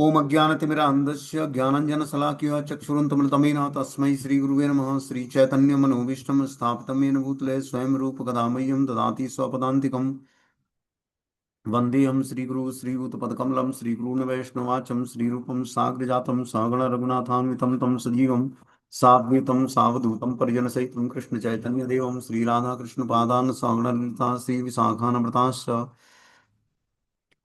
ओम अज्ञानतिमिरान्धस्य ज्ञानञ्जनशलाकया चक्षुरुन्मिलितमेन तस्मै श्रीगुरुवे नमः। श्रीचैतन्यमनोभीष्टं स्थापितं येन भूतले स्वयं रूपकदा मह्यं ददाति स्वपदान्तिकम्। वन्देऽहं श्रीगुरु श्रीयुतपदकमलं श्रीगुरून् वैष्णवाचं श्रीरूपं साग्रजातं सगण रघुनाथान्वितं तं सजीवं साद्वैतं सावधूतं परिजनसहितं कृष्णचैतन्यदेवं श्रीराधाकृष्णपादान् सगणललिता श्रीविशाखान्विताश्च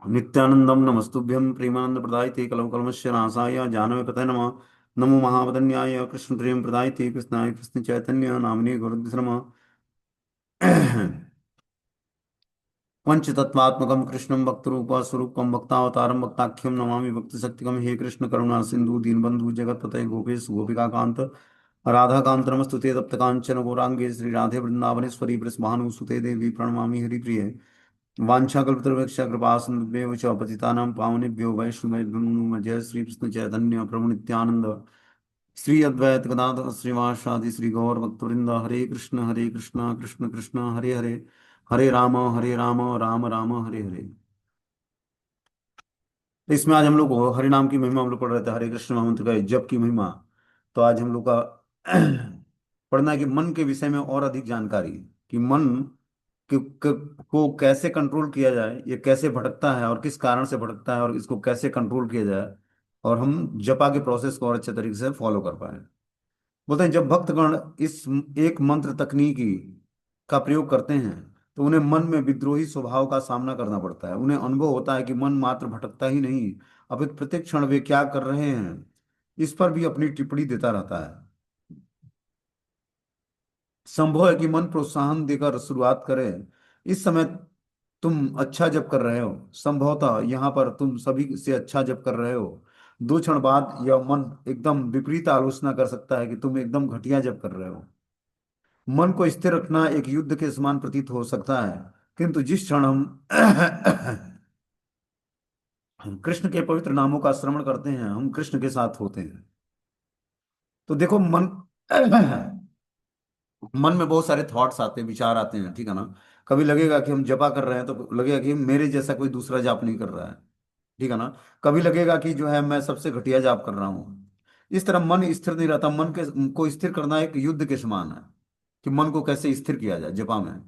नित्यानंदम नमस्तुभ्यं प्रेमानंद प्रदायते कलौ कलमस्य नाशाय जानवे पतये नमः। नमो महावदन्याय कृष्ण प्रेम प्रदायते कृष्णाय कृष्ण चैतन्य नामने गुरुद्रम पंचतत्वात्मकं कृष्णं भक्तरूप स्वरूपं भक्तावतारं भक्ताख्यं नमामि भक्तिशक्तिकं। हे कृष्ण करुणा सिंधु दीनबंधु जगतपतये गोपेश गोपिकाकांत राधाकांत नमस्तुते तप्त कांचन गौरांगे श्री राधे वृंदावनेश्वरी वृषभानुसुते देवी प्रणमामि हरिप्रिये। वाञ्छाकल्पतरुभ्यश्च कृपासिन्धुभ्येव च पतितानां पावनेभ्यो वैष्णवेभ्यो नमो नमः। जय श्री कृष्ण चैतन्य प्रभु नित्यानंद श्री अद्वैत गदाधर श्रीवासादि श्री गौर भक्तवृंद। हरे कृष्ण कृष्ण कृष्ण हरे हरे, हरे राम राम राम हरे हरे। तो इसमें आज हम लोग को हरि नाम की महिमा हम लोग पढ़ रहे थे, हरे कृष्ण महामंत्र का जप की महिमा। तो आज हम लोग का पढ़ना है कि मन के विषय में और अधिक जानकारी, कि मन को कैसे कंट्रोल किया जाए, ये कैसे भटकता है और किस कारण से भटकता है और इसको कैसे कंट्रोल किया जाए, और हम जपा के प्रोसेस को और अच्छे तरीके से फॉलो कर पाए। बोलते हैं जब भक्तगण इस एक मंत्र तकनीकी का प्रयोग करते हैं तो उन्हें मन में विद्रोही स्वभाव का सामना करना पड़ता है। उन्हें अनुभव होता है कि मन मात्र भटकता ही नहीं, अपितु प्रत्येक क्षण वे क्या कर रहे हैं इस पर भी अपनी टिप्पणी देता रहता है। संभव है कि मन प्रोत्साहन देकर शुरुआत करे, इस समय तुम अच्छा जप कर रहे हो, संभवतः यहाँ पर तुम सभी से अच्छा जप कर रहे हो। दो क्षण बाद यह मन एकदम विपरीत आलोचना कर सकता है कि तुम एकदम घटिया जप कर रहे हो। मन को स्थिर रखना एक युद्ध के समान प्रतीत हो सकता है, किंतु जिस क्षण हम कृष्ण के पवित्र नामों का श्रवण करते हैं हम कृष्ण के साथ होते हैं। तो देखो मन मन में बहुत सारे थॉट्स आते हैं, विचार आते हैं, ठीक है ना। कभी लगेगा कि हम जपा कर रहे हैं तो लगेगा कि मेरे जैसा कोई दूसरा जाप नहीं कर रहा है, ठीक है ना। कभी लगेगा कि जो है मैं सबसे घटिया जाप कर रहा हूँ। इस तरह मन स्थिर नहीं रहता। मन के को स्थिर करना एक युद्ध के समान है, कि मन को कैसे स्थिर किया जाए जपा में।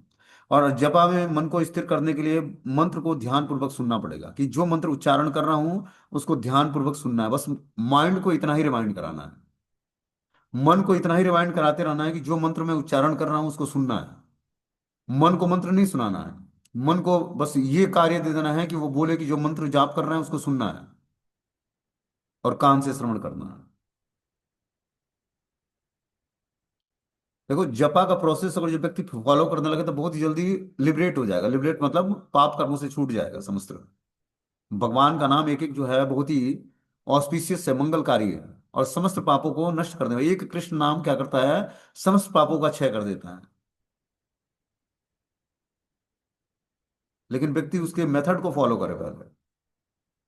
और जपा में मन को स्थिर करने के लिए मंत्र को ध्यान पूर्वक सुनना पड़ेगा, कि जो मंत्र उच्चारण कर रहा हूं उसको ध्यान पूर्वक सुनना है। बस माइंड को इतना ही रिमाइंड कराना है, मन को इतना ही रिमाइंड कराते रहना है कि जो मंत्र मैं उच्चारण कर रहा हूं उसको सुनना है। मन को मंत्र नहीं सुनाना है, मन को बस ये कार्य दे देना है कि वो बोले कि जो मंत्र जाप कर रहे हैं उसको सुनना है और कान से श्रवण करना है। देखो जपा का प्रोसेस अगर जो व्यक्ति फॉलो करने लगे तो बहुत ही जल्दी लिबरेट हो जाएगा। लिबरेट मतलब पाप कर्मों से छूट जाएगा समस्त। भगवान का नाम एक एक जो है बहुत ही ऑस्पिशियस है, मंगलकारी है, और समस्त पापों को नष्ट कर देगा। एक कृष्ण नाम क्या करता है, समस्त पापों का क्षय कर देता है। लेकिन व्यक्ति उसके मेथड को फॉलो करे पहले।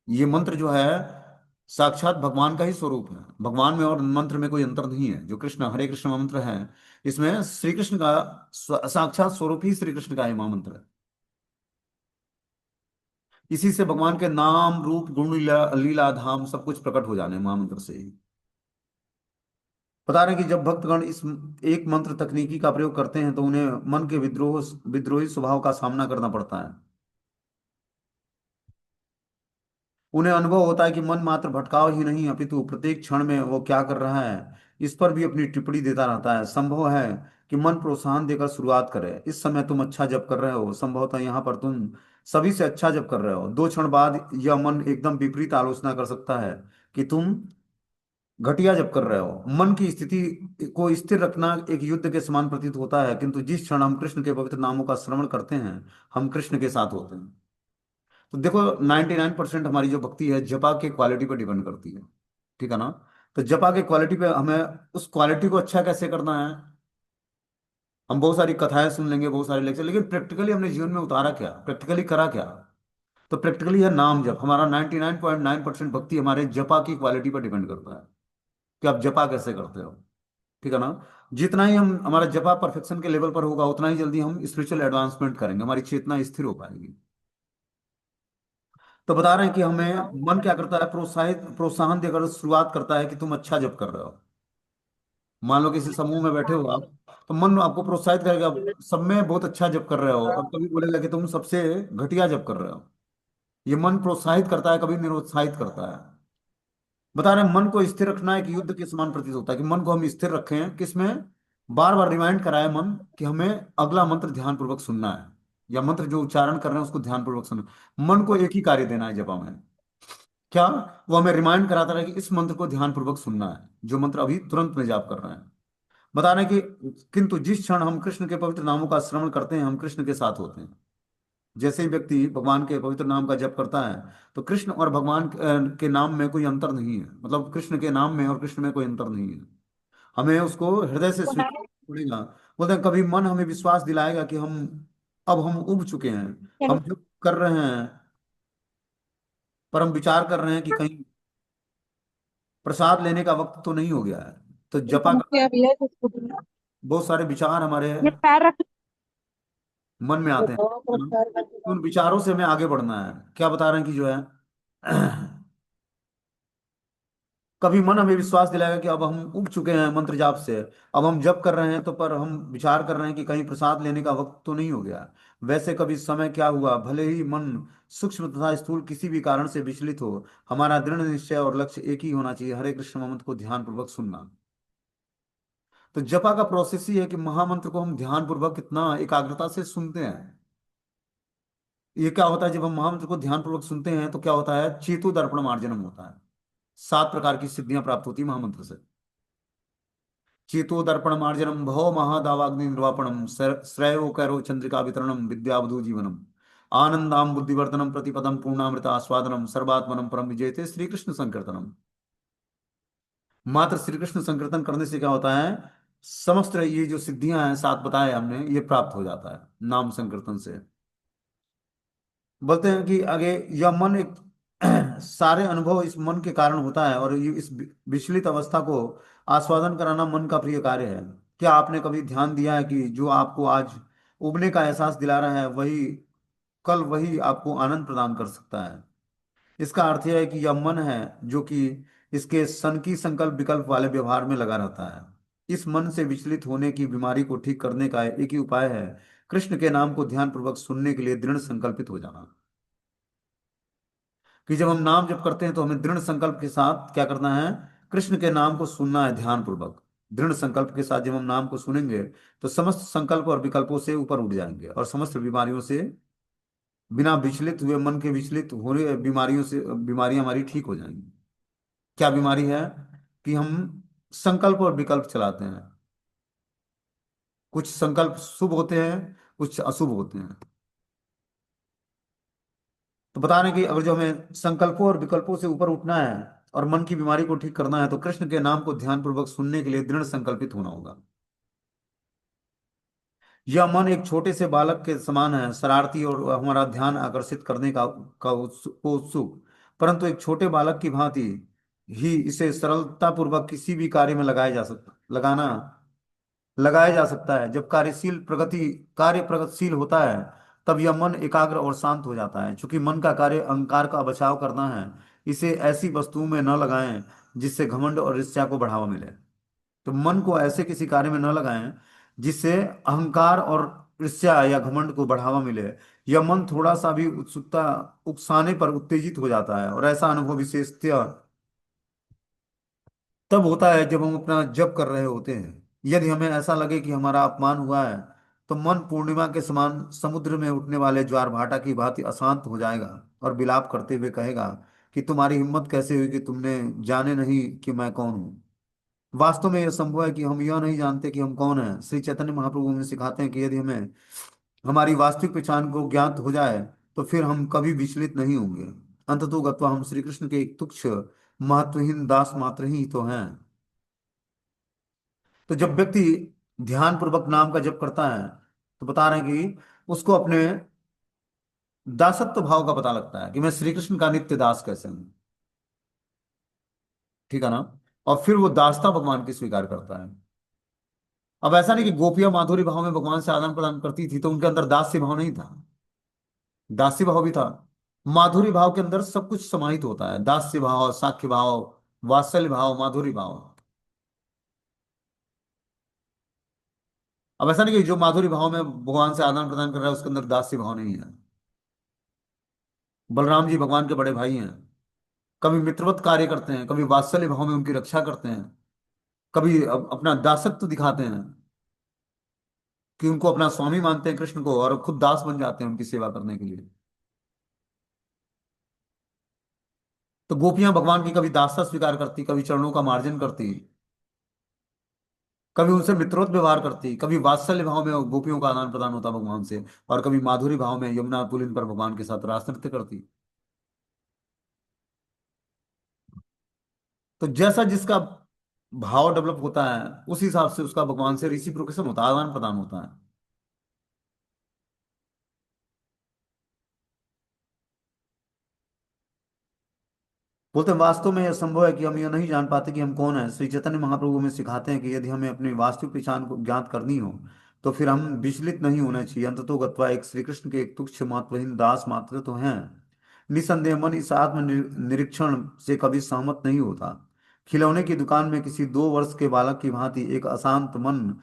ये मंत्र जो है साक्षात भगवान का ही स्वरूप है, भगवान में और मंत्र में कोई अंतर नहीं है। जो कृष्ण हरे कृष्ण मंत्र है इसमें श्री कृष्ण का साक्षात स्वरूप ही श्री कृष्ण का ही महामंत्र है। इसी से भगवान के नाम रूप गुण लीला धाम सब कुछ प्रकट हो जाने महामंत्र से ही। बता रहे हैं कि जब भक्तगण इस एक मंत्र तकनीकी का प्रयोग करते हैं तो उन्हें मन के विद्रोही स्वभाव का सामना करना पड़ता है। उन्हें अनुभव होता है कि मन मात्र भटकाव ही नहीं अपितु प्रत्येक क्षण में वो क्या कर रहा है इस पर भी अपनी टिप्पणी देता रहता है। संभव है कि मन प्रोत्साहन देकर शुरुआत करे, इस समय तुम अच्छा जप कर रहे हो, संभवतः यहाँ पर तुम सभी से अच्छा जप कर रहे हो। दो क्षण बाद यह मन एकदम विपरीत आलोचना कर सकता है कि तुम घटिया जब कर रहे हो। मन की स्थिति को स्थिर रखना एक युद्ध के समान प्रतीत होता है, किंतु जिस क्षण हम कृष्ण के पवित्र नामों का श्रवण करते हैं हम कृष्ण के साथ होते हैं। तो देखो 99% हमारी जो भक्ति है जपा के क्वालिटी पर डिपेंड करती है, ठीक है ना। तो जपा के क्वालिटी पे हमें उस क्वालिटी को अच्छा कैसे करना है। हम बहुत सारी कथाएं सुन लेंगे, बहुत सारे लेक्चर, लेकिन प्रैक्टिकली हमने जीवन में उतारा क्या, प्रैक्टिकली करा क्या। तो प्रैक्टिकली है नाम जप। हमारा 99.9% भक्ति हमारे जपा की क्वालिटी पर डिपेंड करता है कि आप जपा कैसे करते हो, ठीक है ना। जितना ही हम हमारा जपा परफेक्शन के लेवल पर होगा उतना ही जल्दी हम स्पिरिचुअल एडवांसमेंट करेंगे, हमारी चेतना स्थिर हो पाएगी। तो बता रहे हैं कि हमें मन क्या करता है, प्रोत्साहन देकर शुरुआत करता है कि तुम अच्छा जप कर रहे हो। मान लो किसी समूह में बैठे हो आप, तो मन आपको प्रोत्साहित करेगा, सब में बहुत अच्छा जप कर रहे हो, और कभी बोलेगा कि तुम सबसे घटिया जप कर रहे हो। ये मन प्रोत्साहित करता है, कभी निरुत्साहित करता है। बता रहे हैं मन को स्थिर रखना एक युद्ध के समान प्रतीत होता है, कि मन को हम स्थिर रखें किसमें, बार बार रिमाइंड कराए मन कि हमें अगला मंत्र ध्यान पूर्वक सुनना है, या मंत्र जो उच्चारण कर रहे हैं उसको ध्यान पूर्वक सुनना है। मन को एक ही कार्य देना है जपा में, क्या, वो हमें रिमाइंड कराता रहे कि इस मंत्र को ध्यान पूर्वक सुनना है, जो मंत्र अभी तुरंत में जाप कर रहे हैं। बता रहे हैं कि किंतु जिस क्षण हम कृष्ण के पवित्र नामों का श्रवण करते हैं, हम कृष्ण के साथ होते हैं। जैसे ही व्यक्ति भगवान के पवित्र नाम का जप करता है, तो कृष्ण और भगवान के नाम में कोई अंतर नहीं है, मतलब कृष्ण के नाम में और कृष्ण में कोई अंतर नहीं है। हमें उसको हृदय से स्वीकार पड़ेगा। बोलते हैं कभी मन हमें विश्वास दिलाएगा कि हम उब चुके हैं, हम जो कर रहे हैं, पर हम विचार कर रहे हैं कि कहीं प्रसाद लेने का वक्त तो नहीं हो गया है। तो जपा का बहुत सारे विचार हमारे ये पैर रख। मन में आते हैं, है ना? तो उन विचारों से हमें आगे बढ़ना है। क्या बता रहे हैं कि जो है कभी मन हमें विश्वास दिलाएगा कि अब हम उब चुके हैं मंत्र जाप से, अब हम जप कर रहे हैं, तो पर हम विचार कर रहे हैं कि कहीं प्रसाद लेने का वक्त तो नहीं हो गया। वैसे कभी समय क्या हुआ, भले ही मन सूक्ष्म तथा स्थूल किसी भी कारण से विचलित हो, हमारा दृढ़ निश्चय और लक्ष्य एक ही होना चाहिए, हरे कृष्ण मंत्र को ध्यान पूर्वक सुनना। तो जपा का प्रोसेस ही है कि महामंत्र को हम ध्यान पूर्वक कितना एकाग्रता से सुनते हैं। ये क्या होता है, जब हम महामंत्र को ध्यान पूर्वक सुनते हैं तो क्या होता है, चेतु दर्पण मार्जनम होता है। 7 प्रकार की सिद्धियां प्राप्त होती है महामंत्र से। चेतो दर्पण मार्जनम, भव महादावाग्नि निर्वापणम, श्रेयो कैरो चंद्रिका वितरणम, विद्यावधु जीवनम, आनंदाम बुद्धिवर्धनम, प्रतिपदम पूर्णामृत आस्वादनम, सर्वात्मनम परम विजयते, श्री कृष्ण संकीर्तनम। मात्र श्री कृष्ण संकीर्तन करने से क्या होता है, समस्त ये जो सिद्धियां हैं 7 बताए हमने, ये प्राप्त हो जाता है नाम संकीर्तन से। बोलते हैं कि आगे, यह मन एक सारे अनुभव इस मन के कारण होता है, और ये इस विचलित अवस्था को आस्वादन कराना मन का प्रिय कार्य है। क्या आपने कभी ध्यान दिया है कि जो आपको आज उबने का एहसास दिला रहा है, वही कल वही आपको आनंद प्रदान कर सकता है। इसका अर्थ यह है कि यह मन है जो कि इसके सनकी संकल्प विकल्प वाले व्यवहार में लगा रहता है। इस मन से विचलित होने की बीमारी को ठीक करने का एक ही उपाय है, कृष्ण के नाम को ध्यान पूर्वक सुनने के लिए दृढ़ संकल्पित हो जाना। कि जब हम नाम जप करते हैं तो हमें दृढ़ संकल्प के साथ क्या करना है, कृष्ण के नाम को सुनना है ध्यान पूर्वक। दृढ़ संकल्प के साथ जब हम नाम को सुनेंगे, तो समस्त संकल्प और विकल्पों से ऊपर उठ जाएंगे, और समस्त बीमारियों से, बिना विचलित हुए मन के विचलित हो रही बीमारियों से, बीमारियां हमारी ठीक हो जाएंगी। क्या बीमारी है, कि हम संकल्प और विकल्प चलाते हैं। कुछ संकल्प शुभ होते हैं, कुछ अशुभ होते हैं। तो बता रहे हैं कि अगर जो हमें संकल्पों और विकल्पों से ऊपर उठना है और मन की बीमारी को ठीक करना है, तो कृष्ण के नाम को ध्यान पूर्वक सुनने के लिए दृढ़ संकल्पित होना होगा। यह मन एक छोटे से बालक के समान है, शरारती और हमारा ध्यान आकर्षित करने का उत्सुक, परंतु एक छोटे बालक की भांति ही इसे सरलता पूर्वक किसी भी कार्य में लगाया जा सकता है। जब कार्य प्रगतिशील होता है, तब यह मन एकाग्र और शांत हो जाता है। क्योंकि मन का कार्य अहंकार का बचाव करना है, इसे ऐसी वस्तुओं में न लगाएं जिससे घमंड और ईर्ष्या को बढ़ावा मिले। तो मन को ऐसे किसी कार्य में न लगाएं जिससे अहंकार और ईर्ष्या या घमंड को बढ़ावा मिले। यह मन थोड़ा सा भी उत्सुकता उकसाने पर उत्तेजित हो जाता है, और ऐसा अनुभव विशेषतः तब होता है जब हम अपना जप कर रहे होते हैं। यदि हमें ऐसा लगे कि हमारा अपमान हुआ है, तो मन पूर्णिमा के समान समुद्र में उठने वाले ज्वार भाटा की भांति अशांत हो जाएगा, और विलाप करते हुए कहेगा कि तुम्हारी हिम्मत कैसे हुई कि तुमने जाने नहीं कि मैं कौन हूँ। वास्तव में यह संभव है कि हम यह नहीं जानते कि हम कौन हैं। श्री चैतन्य महाप्रभु हमें सिखाते हैं कि यदि हमें हमारी वास्तविक पहचान को ज्ञात हो जाए, तो फिर हम कभी विचलित नहीं होंगे। अंततो गत्वा हम श्री कृष्ण के एक तुच्छ महत्वहीन दास मात्र ही तो हैं। तो जब व्यक्ति ध्यान पूर्वक नाम का जप करता है, तो बता रहे हैं कि उसको अपने दासत्व भाव का पता लगता है कि मैं श्री कृष्ण का नित्य दास कैसे हूं। ठीक है ना? और फिर वो दासता भगवान की स्वीकार करता है। अब ऐसा नहीं कि गोपियां माधुरी भाव में भगवान से आदान प्रदान करती थी तो उनके अंदर दास्य भाव नहीं था, दासी भाव भी था। माधुरी भाव के अंदर सब कुछ समाहित होता है, दास्य भाव, साख्य भाव, वात्सल्य भाव, माधुरी भाव। अब ऐसा नहीं कि जो माधुरी भाव में भगवान से आदान प्रदान कर रहा है उसके अंदर दास्य भाव नहीं है। बलराम जी भगवान के बड़े भाई हैं, कभी मित्रवत कार्य करते हैं, कभी वात्सल्य भाव में उनकी रक्षा करते हैं, कभी अपना दासत्व दिखाते हैं कि उनको अपना स्वामी मानते हैं कृष्ण को, और खुद दास बन जाते हैं उनकी सेवा करने के लिए। तो गोपियां भगवान की कभी दासता स्वीकार करती, कभी चरणों का मार्जन करती, कभी उनसे मित्रोत व्यवहार करती, कभी वात्सल्य भाव में गोपियों का आदान प्रदान होता भगवान से, और कभी माधुरी भाव में यमुना पुलिन पर भगवान के साथ रास नृत्य करती। तो जैसा जिसका भाव डेवलप होता है उस हिसाब से उसका भगवान से रिसिप्रोकेशन होता है, आदान प्रदान होता है। बोलते हैं वास्तव में यह संभव है कि हम यह नहीं जान पाते कि हम कौन है। श्री चैतन्य महाप्रभु में सिखाते हैं कि यदि हमें अपनी वास्तविक पहचान को ज्ञात करनी हो तो फिर हम विचलित नहीं होना चाहिए। अंततो गत्वा एक श्री कृष्ण के एक तुच्छ महत्वहीन दास मात्र तो हैं। निसंदेह मन इस आत्म निरीक्षण से कभी सहमत नहीं होता। खिलौने की दुकान में किसी 2 वर्ष के बालक की भांति एक अशांत मन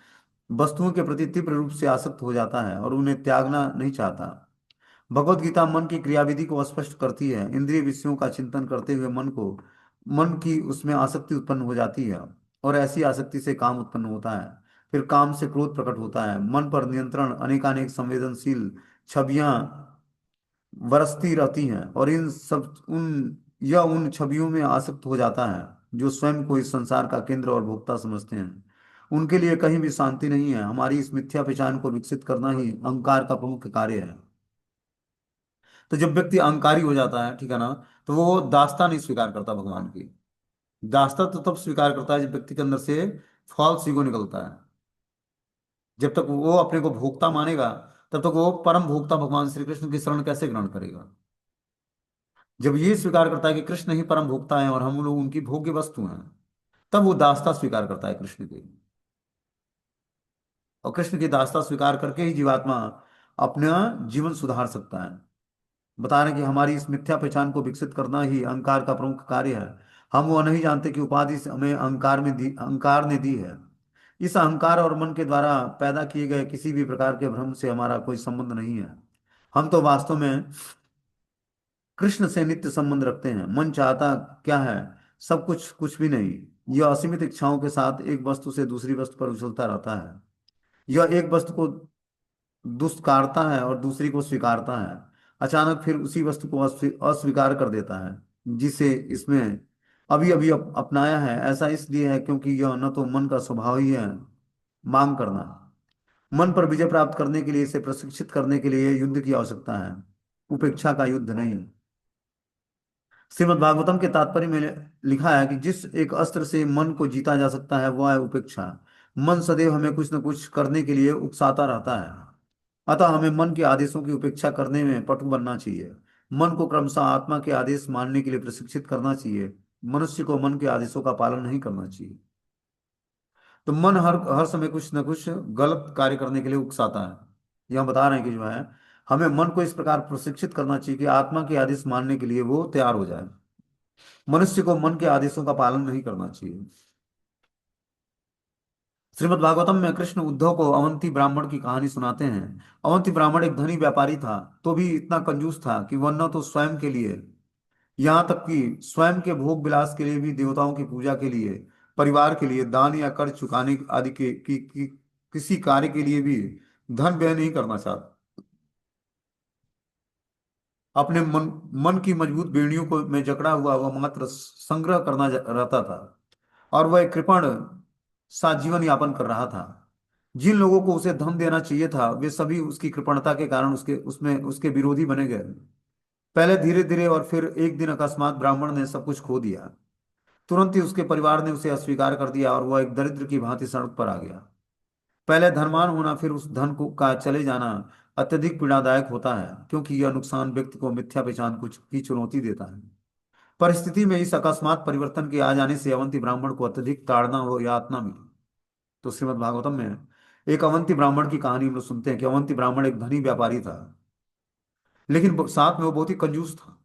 वस्तुओं के प्रति तीव्र रूप से आसक्त हो जाता है और उन्हें त्यागना नहीं चाहता। भगवत गीता मन की क्रियाविधि को स्पष्ट करती है। इंद्रिय विषयों का चिंतन करते हुए मन की उसमें आसक्ति उत्पन्न हो जाती है, और ऐसी आसक्ति से काम उत्पन्न होता है। फिर काम से क्रोध प्रकट होता है। मन पर नियंत्रण अनेकानेक संवेदनशील छवियां बरसती रहती हैं, और उन छवियों में आसक्त हो जाता है जो स्वयं को इस संसार का केंद्र और भोक्ता समझते हैं। उनके लिए कहीं भी शांति नहीं है। हमारी इस मिथ्या पहचान को विकसित करना ही अहंकार का प्रमुख कार्य है। तो जब व्यक्ति अहंकारी हो जाता है, ठीक है ना, तो वो दास्ता नहीं स्वीकार करता भगवान की। दास्ता तो तब स्वीकार करता है जब व्यक्ति के अंदर से फॉल्स ईगो निकलता है। जब तक वो अपने को भोक्ता मानेगा तब तक वो परम भोक्ता भगवान श्री कृष्ण की शरण कैसे ग्रहण करेगा। जब ये स्वीकार करता है कि कृष्ण ही परम भोक्ता है और हम लोग उनकी भोग्य वस्तु हैं, तब वो दास्ता स्वीकार करता है कृष्ण की। और कृष्ण की दास्ता स्वीकार करके ही जीवात्मा अपना जीवन सुधार सकता है। बता रहे हैं कि हमारी इस मिथ्या पहचान को विकसित करना ही अहंकार का प्रमुख कार्य है। हम वो नहीं जानते कि उपाधि से हमें अहंकार ने दी है। इस अहंकार और मन के द्वारा पैदा किए गए किसी भी प्रकार के भ्रम से हमारा कोई संबंध नहीं है। हम तो वास्तव में कृष्ण से नित्य संबंध रखते हैं। मन चाहता क्या है? सब कुछ, कुछ भी नहीं। यह असीमित इच्छाओं के साथ एक वस्तु से दूसरी वस्तु पर उछलता रहता है। यह एक वस्तु को दुष्कारता है और दूसरी को स्वीकारता है। अचानक फिर उसी वस्तु को अस्वीकार कर देता है जिसे इसमें अभी अभी अपनाया है। ऐसा इसलिए है क्योंकि यह न तो मन का स्वभाव ही है मांग करना। मन पर विजय प्राप्त करने के लिए, इसे प्रशिक्षित करने के लिए युद्ध की आवश्यकता है, उपेक्षा का युद्ध नहीं। श्रीमद् भागवतम के तात्पर्य में लिखा है कि जिस एक अस्त्र से मन को जीता जा सकता है वह है उपेक्षा। मन सदैव हमें कुछ न कुछ करने के लिए उकसाता रहता है। अतः हमें मन के आदेशों की उपेक्षा करने में पटु बनना चाहिए। मन को क्रमशः आत्मा के आदेश मानने के लिए प्रशिक्षित करना चाहिए। मनुष्य को मन के आदेशों का पालन नहीं करना चाहिए। तो मन हर हर समय कुछ न कुछ गलत कार्य करने के लिए उकसाता है। यह बता रहे हैं कि जो है, हमें मन को इस प्रकार प्रशिक्षित करना चाहिए कि आत्मा के आदेश मानने के लिए वो तैयार हो जाए। मनुष्य को मन के आदेशों का पालन नहीं करना चाहिए। श्रीमद् भागवतम में कृष्ण उद्धव को अवंती ब्राह्मण की कहानी सुनाते हैं। अवंती ब्राह्मण एक धनी व्यापारी था, तो भी इतना कंजूस था कि वह न तो स्वयं के लिए, यहाँ तक कि स्वयं के भोग विलास के लिए भी, देवताओं की पूजा के लिए, परिवार के लिए, दान या कर्ज चुकाने आदि किसी कार्य के लिए भी धन व्यय नहीं करना चाहता। अपने मन की मजबूत बेड़ियों को में जकड़ा हुआ वह मात्र संग्रह करना रहता था, और वह एक कृपण सा जीवन यापन कर रहा था। जिन लोगों को उसे धन देना चाहिए था वे सभी उसकी कृपणता के कारण उसके उसमें उसके विरोधी बने गए। पहले धीरे धीरे, और फिर एक दिन अकस्मात ब्राह्मण ने सब कुछ खो दिया। तुरंत ही उसके परिवार ने उसे अस्वीकार कर दिया और वह एक दरिद्र की भांति सड़क पर आ गया। पहले धनवान होना, फिर उस धन को का चले जाना अत्यधिक पीड़ादायक होता है, क्योंकि यह नुकसान व्यक्ति को मिथ्या पहचान कुछ की चुनौती देता है। परिस्थिति में इस अकस्मात परिवर्तन के आ जाने से अवंती ब्राह्मण को अत्यधिक ताड़ना हो यातना मिली। तो श्रीमद् भागवतम में एक अवंती ब्राह्मण की कहानी हम लोग सुनते हैं कि अवंती ब्राह्मण एक धनी व्यापारी था। लेकिन साथ में वो बहुत ही कंजूस था,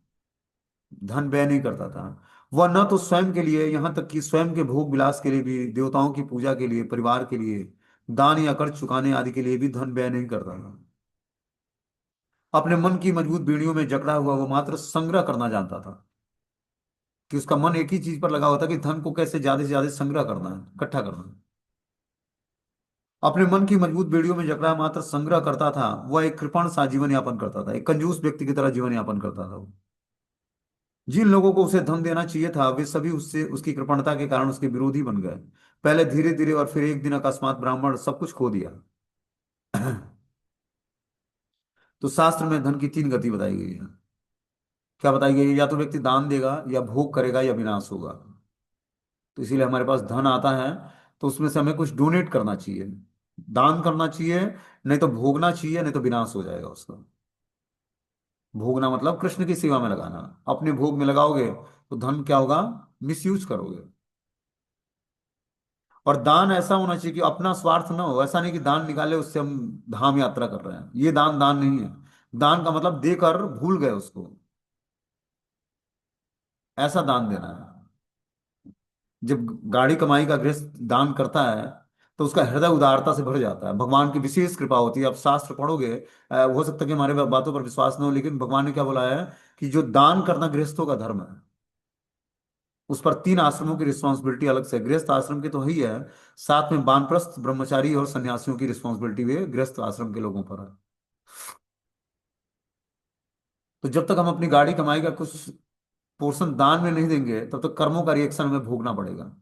धन व्यय नहीं करता था। वह न तो स्वयं के लिए, यहाँ तक कि स्वयं के भोग विलास के लिए भी, देवताओं की पूजा के लिए, परिवार के लिए, दान या कर्ज चुकाने आदि के लिए भी धन व्यय नहीं करता था। अपने मन की मजबूत बीड़ियों में जकड़ा हुआ वो मात्र संग्रह करना जानता था, कि उसका मन एक ही चीज पर लगा होता कि धन को कैसे ज्यादा से ज्यादा संग्रह करना है, इकट्ठा करना है। अपने मन की मजबूत बेड़ियों में जकड़ा मात्र संग्रह करता था, वह एक कृपण सा जीवन यापन करता था, एक कंजूस व्यक्ति की तरह जीवन यापन करता था वो। जिन लोगों को उसे धन देना चाहिए था वे सभी उससे, उसकी कृपणता के कारण उसके विरोधी बन गए। पहले धीरे धीरे और फिर एक दिन अकस्मात ब्राह्मण सब कुछ खो दिया। तो शास्त्र में धन की तीन गति बताई गई है। क्या बताई गई है? या तो व्यक्ति दान देगा, या भोग करेगा, या विनाश होगा। तो इसीलिए हमारे पास धन आता है तो उसमें से हमें कुछ डोनेट करना चाहिए, दान करना चाहिए, नहीं तो भोगना चाहिए, नहीं तो विनाश हो जाएगा उसका। भोगना मतलब कृष्ण की सेवा में लगाना। अपने भोग में लगाओगे तो धन क्या होगा? मिसयूज करोगे। और दान ऐसा होना चाहिए कि अपना स्वार्थ ना हो, ऐसा नहीं कि दान निकाले उससे हम धाम यात्रा कर रहे हैं, ये दान दान नहीं है। दान का मतलब देकर भूल गए उसको, ऐसा दान देना है। जब गाड़ी कमाई का गृहस्थ दान करता है तो उसका हृदय उदारता से भर जाता है, भगवान की विशेष कृपा होती है। आप शास्त्र पढ़ोगे, हो सकता है कि हमारे बातों पर विश्वास न हो, लेकिन भगवान ने क्या बोला है कि जो दान करना गृहस्थों का धर्म है। उस पर तीन आश्रमों की रिस्पॉन्सिबिलिटी अलग से है। गृहस्थ आश्रम की तो ही है, साथ में वानप्रस्थ, ब्रह्मचारी और सन्यासियों की रिस्पॉन्सिबिलिटी भी गृहस्थ आश्रम के लोगों पर है। तो जब तक हम अपनी गाड़ी कमाई का कुछ पोर्शन दान में नहीं देंगे तब तक कर्मों का रिएक्शन हमें भोगना पड़ेगा।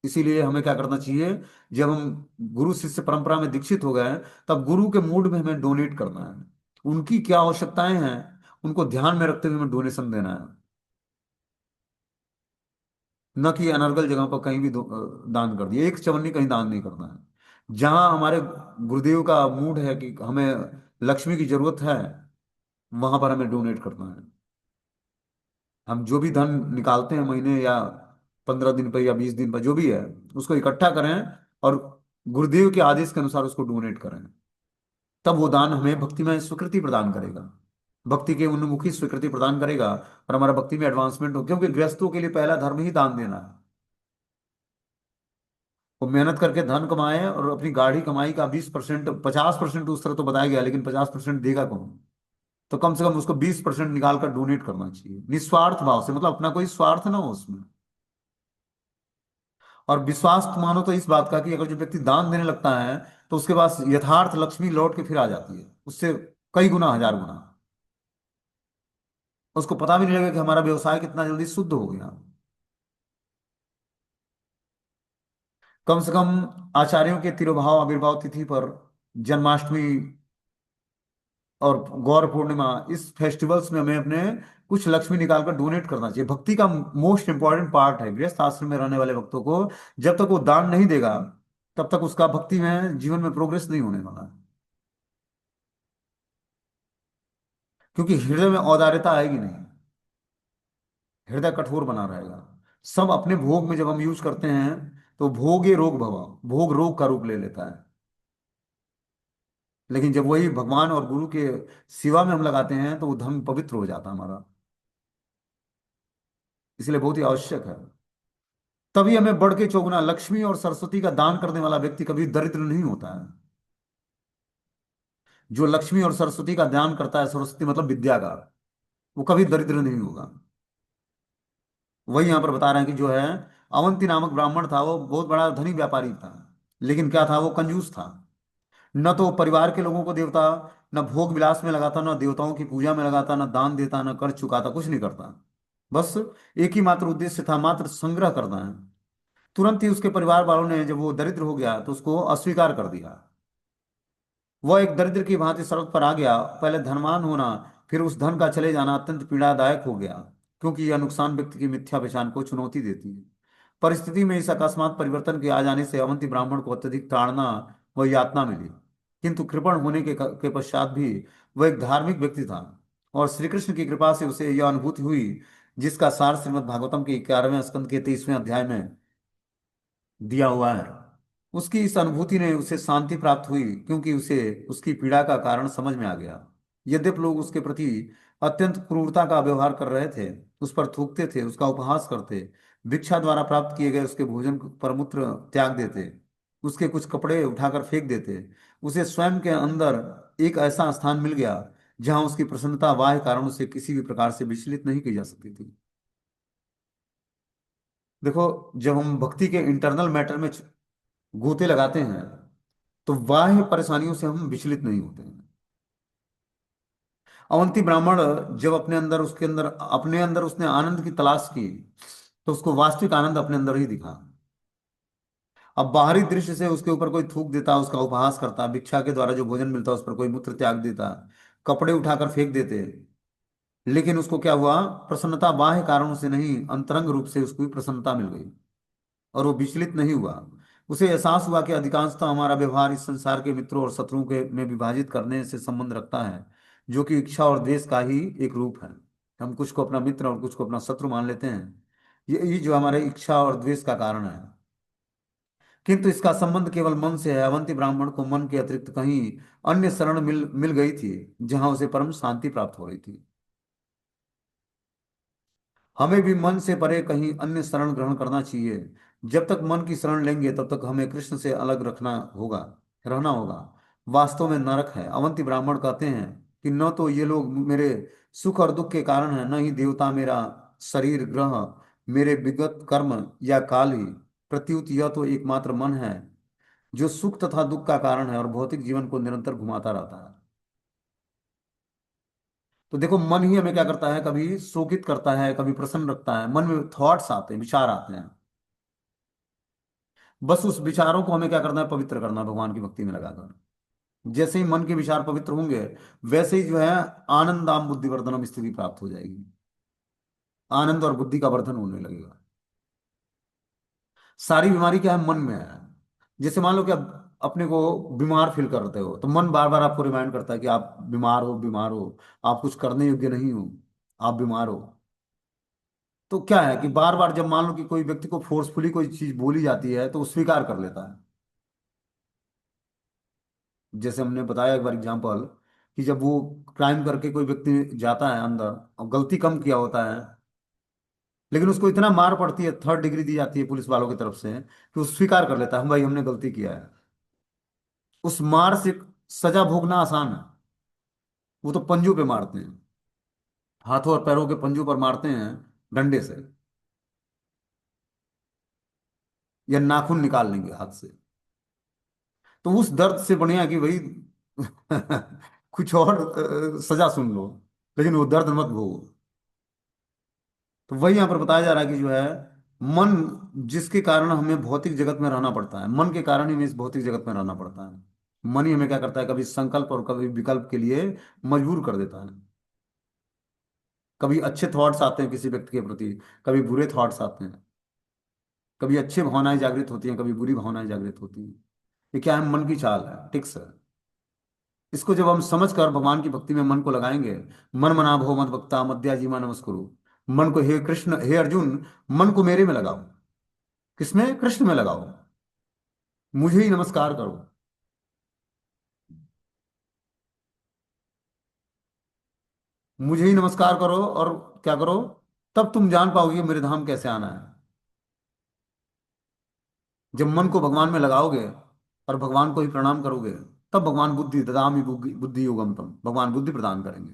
इसीलिए हमें क्या करना चाहिए? जब हम गुरु शिष्य परंपरा में दीक्षित हो गए हैं, तब गुरु के मूड में हमें डोनेट करना है। उनकी क्या आवश्यकताएं हैं उनको ध्यान में रखते हुए हमें डोनेशन देना है। न कि अनर्गल जगह पर कहीं भी दान कर दिए, एक चवन्नी कहीं दान नहीं करना है। जहां हमारे गुरुदेव का मूड है कि हमें लक्ष्मी की जरूरत है, वहां पर हमें डोनेट करना है। हम जो भी धन निकालते हैं महीने या 15 दिन पर या 20 दिन पर, जो भी है, उसको इकट्ठा करें और गुरुदेव के आदेश के अनुसार उसको डोनेट करें। तब वो दान हमें भक्ति में स्वीकृति प्रदान करेगा, भक्ति के उन्मुखी स्वीकृति प्रदान करेगा, और हमारा भक्ति में एडवांसमेंट हो। क्योंकि गृहस्थों के लिए पहला धर्म ही दान देना है। वो मेहनत करके धन कमाए और अपनी गाढ़ी कमाई का 20%, 50% उस तरह तो बताया गया, लेकिन 50% देगा कौन? तो कम से कम उसको 20% निकाल कर डोनेट करना चाहिए, निस्वार्थ भाव से, मतलब अपना कोई स्वार्थ ना हो उसमें। और विश्वास तो मानो तो इस बात का कि अगर जो व्यक्ति दान देने लगता है तो उसके पास यथार्थ लक्ष्मी लौट के फिर आ जाती है, उससे कई गुना, हजार गुना। उसको पता भी नहीं लगेगा कि हमारा व्यवसाय कितना जल्दी शुद्ध हो गया। कम से कम आचार्यों के तिरुभाव आविर्भाव तिथि पर, जन्माष्टमी और गौर पूर्णिमा, इस फेस्टिवल्स में हमें अपने कुछ लक्ष्मी निकालकर डोनेट करना चाहिए। भक्ति का मोस्ट इंपॉर्टेंट पार्ट है गृहस्थ आश्रम में रहने वाले भक्तों को, जब तक वो दान नहीं देगा तब तक उसका भक्ति में, जीवन में प्रोग्रेस नहीं होने वाला है। क्योंकि हृदय में औदार्यता आएगी नहीं, हृदय कठोर बना रहेगा। सब अपने भोग में जब हम यूज करते हैं तो भोगे रोग भवा, भोग रोग का रूप ले लेता है। लेकिन जब वही भगवान और गुरु के सेवा में हम लगाते हैं तो वो धर्म पवित्र हो जाता है हमारा। इसलिए बहुत ही आवश्यक है। तभी हमें बढ़ के चौगुना लक्ष्मी और सरस्वती का दान करने वाला व्यक्ति कभी दरिद्र नहीं होता है। जो लक्ष्मी और सरस्वती का दान करता है, सरस्वती मतलब विद्या का, वो कभी दरिद्र नहीं होगा। वही यहां पर बता रहे हैं कि जो है, अवंती नामक ब्राह्मण था, वो बहुत बड़ा धनी व्यापारी था, लेकिन क्या था? वो कंजूस था। न तो परिवार के लोगों को देवता, न भोग विलास में लगाता, न देवताओं की पूजा में लगाता, न दान देता, न कर चुकाता, कुछ नहीं करता। बस एक ही मात्र उद्देश्य था, मात्र संग्रह करना है। तुरंत ही उसके परिवार वालों ने, जब वो दरिद्र हो गया तो उसको अस्वीकार कर दिया। वह एक दरिद्र की भांति सड़क पर आ गया। पहले धनवान होना, फिर उस धन का चले जाना अत्यंत पीड़ादायक हो गया, क्योंकि यह नुकसान व्यक्ति की मिथ्या पहचान को चुनौती देती है। परिस्थिति में इस अकस्मात परिवर्तन के आ जाने से अवंती ब्राह्मण को अत्यधिक ताड़ना व यातना मिली। किंतु कृपण होने के पश्चात भी वह एक धार्मिक व्यक्ति था, और श्री कृष्ण की कृपा से उसे यह अनुभूति हुई, जिसका सार श्रीमद् भागवतम के 11वें स्कंद के 23वें अध्याय में दिया हुआ है। उसकी इस अनुभूति ने उसे शांति प्राप्त हुई, क्योंकि उसे उसकी पीड़ा का कारण समझ में आ गया। यद्यपि लोग उसके प्रति अत्यंत क्रूरता का व्यवहार कर रहे थे, उस पर थूकते थे, उसका उपहास करते, भिक्षा द्वारा प्राप्त किए गए उसके भोजन पर मूत्र त्याग देते, उसके कुछ कपड़े उठाकर फेंक देते, उसे स्वयं के अंदर एक ऐसा स्थान मिल गया जहां उसकी प्रसन्नता बाह्य कारणों से किसी भी प्रकार से विचलित नहीं की जा सकती थी। देखो, जब हम भक्ति के इंटरनल मैटर में गोते लगाते हैं, तो बाह्य परेशानियों से हम विचलित नहीं होते हैं। अवंती ब्राह्मण जब अपने अंदर उसने आनंद की तलाश की, तो उसको वास्तविक आनंद अपने अंदर ही दिखा। अब बाहरी दृश्य से उसके ऊपर कोई थूक देता, उसका उपहास करता, भिक्षा के द्वारा जो भोजन मिलता उस पर कोई मूत्र त्याग देता, कपड़े उठाकर फेंक देते, लेकिन उसको क्या हुआ? प्रसन्नता बाह्य कारणों से नहीं, अंतरंग रूप से उसको भी प्रसन्नता मिल गई, और वो विचलित नहीं हुआ। उसे एहसास हुआ कि अधिकांशतः हमारा व्यवहार इस संसार के मित्रों और शत्रुओं के में विभाजित करने से संबंध रखता है, जो कि इच्छा और द्वेष का ही एक रूप है। हम कुछ को अपना मित्र और कुछ को अपना शत्रु मान लेते हैं। ये जो हमारे इच्छा और द्वेष का कारण है, किंतु इसका संबंध केवल मन से है। अवंती ब्राह्मण को मन के अतिरिक्त कहीं अन्य शरण मिल मिल गई थी, जहां उसे परम शांति प्राप्त हो रही थी। हमें भी मन से परे कहीं अन्य शरण ग्रहण करना चाहिए। जब तक मन की शरण लेंगे तब तक हमें कृष्ण से अलग रहना होगा। वास्तव में नरक है। अवंती ब्राह्मण कहते हैं कि न तो ये लोग मेरे सुख और दुख के कारण है, न ही देवता, मेरा शरीर, ग्रह, मेरे विगत कर्म या काल ही। प्रत्युत यह तो एकमात्र मन है जो सुख तथा दुख का कारण है और भौतिक जीवन को निरंतर घुमाता रहता है। तो देखो, मन ही हमें क्या करता है? कभी शोकित करता है, कभी प्रसन्न रखता है। मन में थॉट्स आते हैं, विचार आते हैं। बस उस विचारों को हमें क्या करना है? पवित्र करना है भगवान की भक्ति में लगाकर। जैसे ही मन के विचार पवित्र होंगे, वैसे ही जो है आनंदाम बुद्धिवर्धनम स्थिति प्राप्त हो जाएगी। आनंद और बुद्धि का वर्धन होने लगेगा। सारी बीमारी क्या है? मन में है। जैसे मान लो कि आप अपने को बीमार फील करते हो, तो मन बार बार आपको रिमाइंड करता है कि आप बीमार हो, बीमार हो, आप कुछ करने योग्य नहीं हो, आप बीमार हो। तो क्या है कि बार बार जब मान लो कि कोई व्यक्ति को फोर्सफुली कोई चीज बोली जाती है, तो वो स्वीकार कर लेता है। जैसे हमने बताया एक बार एग्जांपल, कि जब वो क्राइम करके कोई व्यक्ति जाता है अंदर, और गलती कम किया होता है, लेकिन उसको इतना मार पड़ती है, थर्ड डिग्री दी जाती है पुलिस वालों की तरफ से, कि वो स्वीकार कर लेता है, हम भाई हमने गलती किया है। उस मार से सजा भोगना आसान है। वो तो पंजों पे मारते हैं, हाथों और पैरों के पंजों पर मारते हैं डंडे से, या नाखून निकाल लेंगे हाथ से। तो उस दर्द से बढ़िया कि भाई कुछ और सजा सुन लो, लेकिन वो दर्द मत भोगो। तो वही यहाँ पर बताया जा रहा है कि जो है मन, जिसके कारण हमें भौतिक जगत में रहना पड़ता है, मन के कारण ही हमें इस भौतिक जगत में रहना पड़ता है। मन ही हमें क्या करता है? कभी संकल्प और कभी विकल्प के लिए मजबूर कर देता है। कभी अच्छे थॉट्स आते हैं किसी व्यक्ति के प्रति, कभी बुरे थॉट्स आते हैं। कभी अच्छी भावनाएं जागृत होती हैं, कभी बुरी भावनाएं जागृत होती हैं। ये क्या है? मन की चाल है, टिक्स है। इसको जब हम समझ कर भगवान की भक्ति में मन को लगाएंगे, मन मना भव मत भक्ता मद्याजीमा नमस्कुरु, मन को, हे कृष्ण, हे अर्जुन, मन को मेरे में लगाओ। किसमें? कृष्ण में लगाओ। मुझे ही नमस्कार करो। मुझे ही नमस्कार करो, और क्या करो? तब तुम जान पाओगे कि मेरे धाम कैसे आना है। जब मन को भगवान में लगाओगे और भगवान को ही प्रणाम करोगे, तब भगवान बुद्धि ददामि बुद्धि बुद्धि योगम तम, भगवान बुद्धि प्रदान करेंगे।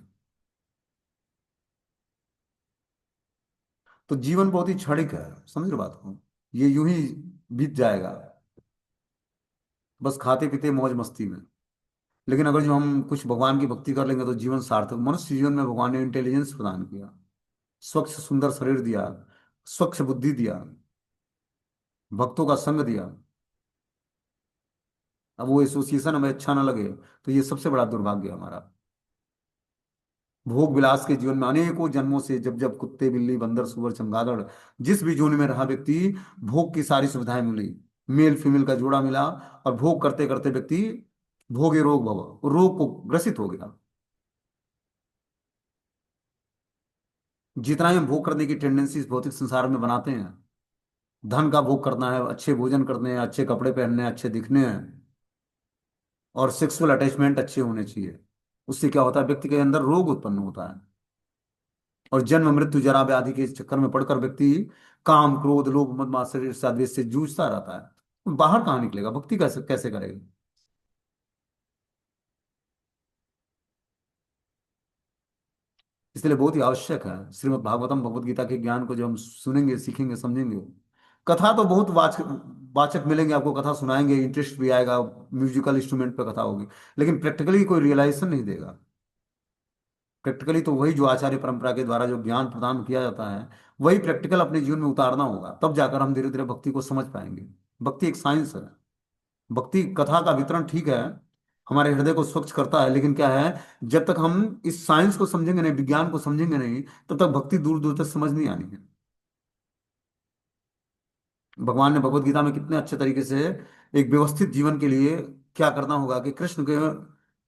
तो जीवन बहुत ही क्षणिक है, समझ रहे बात को? ये यूं ही बीत जाएगा, बस खाते पीते मौज मस्ती में। लेकिन अगर जो हम कुछ भगवान की भक्ति कर लेंगे, तो जीवन सार्थक। मनुष्य जीवन में भगवान ने इंटेलिजेंस प्रदान किया, स्वच्छ सुंदर शरीर दिया, स्वच्छ बुद्धि दिया, भक्तों का संग दिया। अब वो एसोसिएशन हमें अच्छा ना लगे, तो ये सबसे बड़ा दुर्भाग्य है हमारा। भोग विलास के जीवन में अनेकों जन्मों से, जब जब कुत्ते, बिल्ली, बंदर, सुअर, चमगादड़, जिस भी जोन में रहा व्यक्ति, भोग की सारी सुविधाएं मिली, मेल फीमेल का जोड़ा मिला, और भोग करते करते व्यक्ति भोगे रोग भव, रोग को ग्रसित हो गया। जितना ही हम भोग करने की टेंडेंसी इस भौतिक संसार में बनाते हैं, धन का भोग करना है, अच्छे भोजन करने हैं, अच्छे कपड़े पहनने हैं, अच्छे दिखने हैं, और सेक्सुअल अटैचमेंट अच्छे होने चाहिए। उससे क्या होता है, व्यक्ति के अंदर रोग उत्पन्न होता है, और जन्म मृत्यु जरा व्याधि के चक्कर में पड़कर व्यक्ति काम क्रोध लोभ मद मात्सर्य ईर्ष्या द्वेष से जूझता रहता है। बाहर कहाँ निकलेगा, भक्ति कैसे कैसे करेगा। इसलिए बहुत ही आवश्यक है श्रीमद् भागवतम भगवत गीता के ज्ञान को, जो हम सुनेंगे सीखेंगे समझेंगे। कथा तो बहुत वाचक वाचक मिलेंगे आपको, कथा सुनाएंगे, इंटरेस्ट भी आएगा, म्यूजिकल इंस्ट्रूमेंट पे कथा होगी, लेकिन प्रैक्टिकली कोई रियलाइजेशन नहीं देगा। प्रैक्टिकली तो वही जो आचार्य परंपरा के द्वारा जो ज्ञान प्रदान किया जाता है, वही प्रैक्टिकल अपने जीवन में उतारना होगा, तब जाकर हम धीरे धीरे भक्ति को समझ पाएंगे। भक्ति एक साइंस है। भक्ति कथा का वितरण ठीक है, हमारे हृदय को स्वच्छ करता है, लेकिन क्या है, जब तक हम इस साइंस को समझेंगे नहीं, विज्ञान को समझेंगे नहीं, तब तक भक्ति दूर दूर तक समझ नहीं आनी है। भगवान ने भगवत गीता में कितने अच्छे तरीके से एक व्यवस्थित जीवन के लिए क्या करना होगा, कि कृष्ण के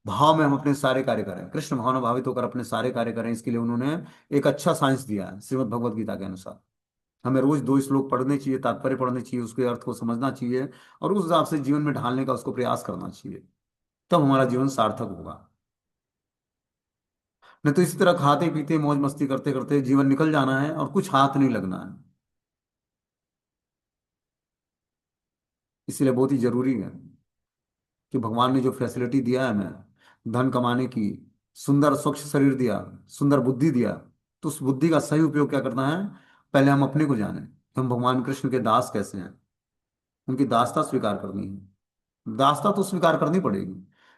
भाव में हम अपने सारे कार्य करें, कृष्ण भावना भावित होकर अपने सारे कार्य करें, इसके लिए उन्होंने एक अच्छा साइंस दिया है श्रीमद् भगवत गीता के अनुसार। हमें रोज दो श्लोक पढ़ने चाहिए, तात्पर्य पढ़ने चाहिए, उसके अर्थ को समझना चाहिए, और उस हिसाब से जीवन में ढालने का उसको प्रयास करना चाहिए, तब हमारा जीवन सार्थक होगा। नहीं तो इसी तरह खाते पीते मौज मस्ती करते करते जीवन निकल जाना है और कुछ हाथ नहीं लगना है। इसलिए बहुत ही जरूरी है कि भगवान ने जो फैसिलिटी दिया है हमें धन कमाने की, सुंदर स्वच्छ शरीर दिया, सुंदर बुद्धि दिया, तो उस बुद्धि का सही उपयोग क्या करना है। पहले हम अपने को जाने कि हम भगवान कृष्ण के दास कैसे हैं, उनकी दासता स्वीकार करनी है। दासता तो स्वीकार करनी पड़ेगी,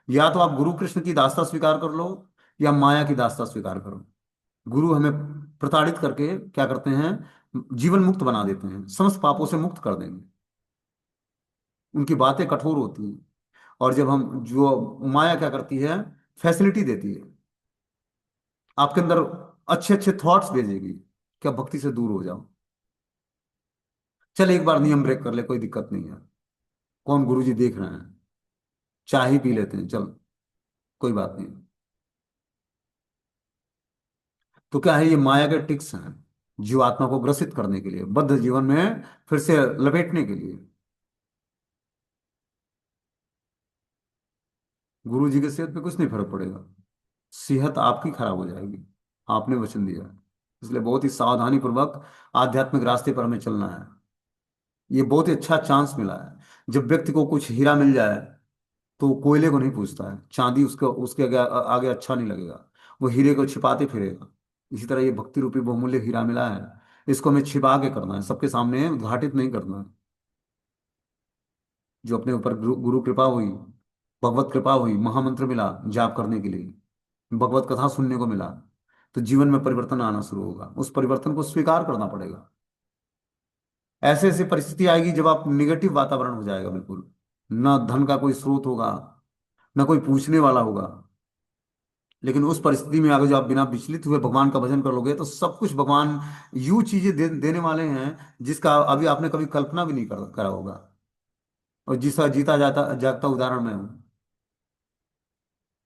या तो आप गुरु कृष्ण की दासता स्वीकार कर लो, या माया की दासता स्वीकार करो। गुरु हमें प्रताड़ित करके क्या करते हैं, जीवन मुक्त बना देते हैं, समस्त पापों से मुक्त कर देंगे। उनकी बातें कठोर होती हैं, और जब हम जो माया क्या करती है, फैसिलिटी देती है आपके अंदर, अच्छे अच्छे थॉट्स भेजेगी कि आप भक्ति से दूर हो जाओ। चल एक बार नियम ब्रेक कर ले, कोई दिक्कत नहीं है, कौन गुरुजी देख रहे हैं, चाय ही पी लेते हैं, चल कोई बात नहीं। तो क्या है, ये माया के टिक्स हैं जीवात्मा को ग्रसित करने के लिए, बद्ध जीवन में फिर से लपेटने के लिए। गुरु जी के सेहत पे कुछ नहीं फर्क पड़ेगा, सेहत आपकी खराब हो जाएगी, आपने वचन दिया है। इसलिए बहुत ही सावधानी पूर्वक आध्यात्मिक रास्ते पर हमें चलना है। ये बहुत ही अच्छा चांस मिला है, जब व्यक्ति को कुछ हीरा मिल जाए तो वो कोयले को नहीं पूछता है, चांदी उसको उसके आगे आगे अच्छा नहीं लगेगा, वो हीरे को छिपाते फिरेगा। इसी तरह ये भक्ति रूपी बहुमूल्य हीरा मिला है, इसको हमें छिपा के करना है, सबके सामने उद्घाटित नहीं करना है। जो अपने ऊपर गुरु कृपा हुई, भगवत कृपा हुई, महामंत्र मिला जाप करने के लिए, भगवत कथा सुनने को मिला, तो जीवन में परिवर्तन आना शुरू होगा, उस परिवर्तन को स्वीकार करना पड़ेगा। ऐसे ऐसी परिस्थिति आएगी जब आप निगेटिव वातावरण हो जाएगा बिल्कुल, ना धन का कोई स्रोत होगा, ना कोई पूछने वाला होगा, लेकिन उस परिस्थिति में अगर जो आप बिना विचलित हुए भगवान का भजन कर लोगे, तो सब कुछ भगवान यूं चीजें देने वाले हैं जिसका अभी आपने कभी कल्पना भी नहीं करा होगा। और जिसका जीता जाता जागता उदाहरण मैं हूँ।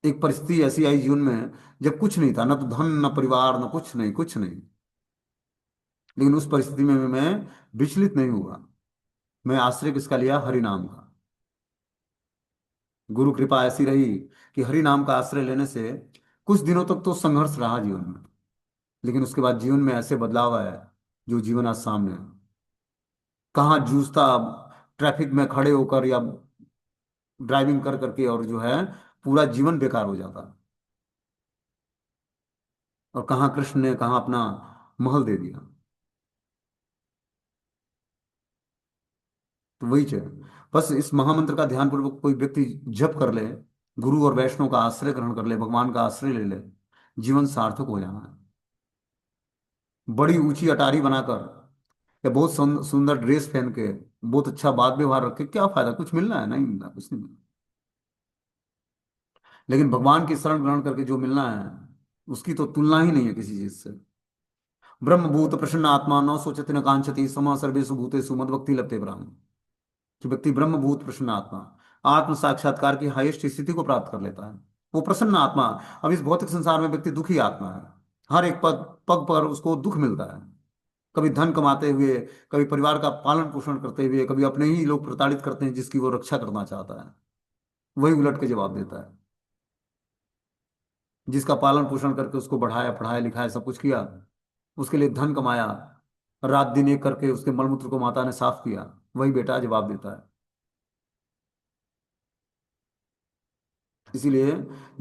एक परिस्थिति ऐसी आई जीवन में जब कुछ नहीं था, ना तो धन ना परिवार ना कुछ नहीं, कुछ नहीं, लेकिन उस परिस्थिति में मैं विचलित नहीं हुआ। मैं आश्रय किसका लिया, हरि नाम का। गुरु कृपा ऐसी रही कि हरि नाम का आश्रय लेने से कुछ दिनों तक तो संघर्ष रहा जीवन में, लेकिन उसके बाद जीवन में ऐसे बदलाव आया जो जीवन आज सामने है। कहाँ जूझता ट्रैफिक में खड़े होकर या ड्राइविंग कर करके, और जो है पूरा जीवन बेकार हो जाता, और कहाँ कृष्ण ने कहाँ अपना महल दे दिया। तो वही है, बस इस महामंत्र का ध्यान पूर्वक कोई व्यक्ति जप कर ले, गुरु और वैष्णव का आश्रय ग्रहण कर ले, भगवान का आश्रय ले ले, जीवन सार्थक हो जाना है। बड़ी ऊंची अटारी बनाकर या बहुत सुंदर ड्रेस पहन के, बहुत अच्छा बात व्यवहार रख के क्या फायदा, कुछ मिलना है, नहीं मिलना, कुछ नहीं मिलना। लेकिन भगवान की शरण ग्रहण करके जो मिलना है, उसकी तो तुलना ही नहीं है किसी चीज से। ब्रह्म भूत प्रसन्न आत्मा न सोचति न कांक्षति समा सर्वेषु भूतेषु मद्भक्ति लभते ब्रह्म। कि व्यक्ति ब्रह्म भूत प्रसन्न आत्मा, आत्म साक्षात्कार की हाईएस्ट स्थिति को प्राप्त कर लेता है, वो प्रसन्न आत्मा। अब इस भौतिक संसार में व्यक्ति दुखी आत्मा है, हर एक पग पग पर उसको दुख मिलता है, कभी धन कमाते हुए, कभी परिवार का पालन पोषण करते हुए, कभी अपने ही लोग प्रताड़ित करते हैं जिसकी वो रक्षा करना चाहता है, वही उलट के जवाब देता है। जिसका पालन पोषण करके उसको बढ़ाया, पढ़ाया लिखाया, सब कुछ किया, उसके लिए धन कमाया, रात दिन एक करके उसके मलमूत्र को माता ने साफ किया, वही बेटा जवाब देता है। इसीलिए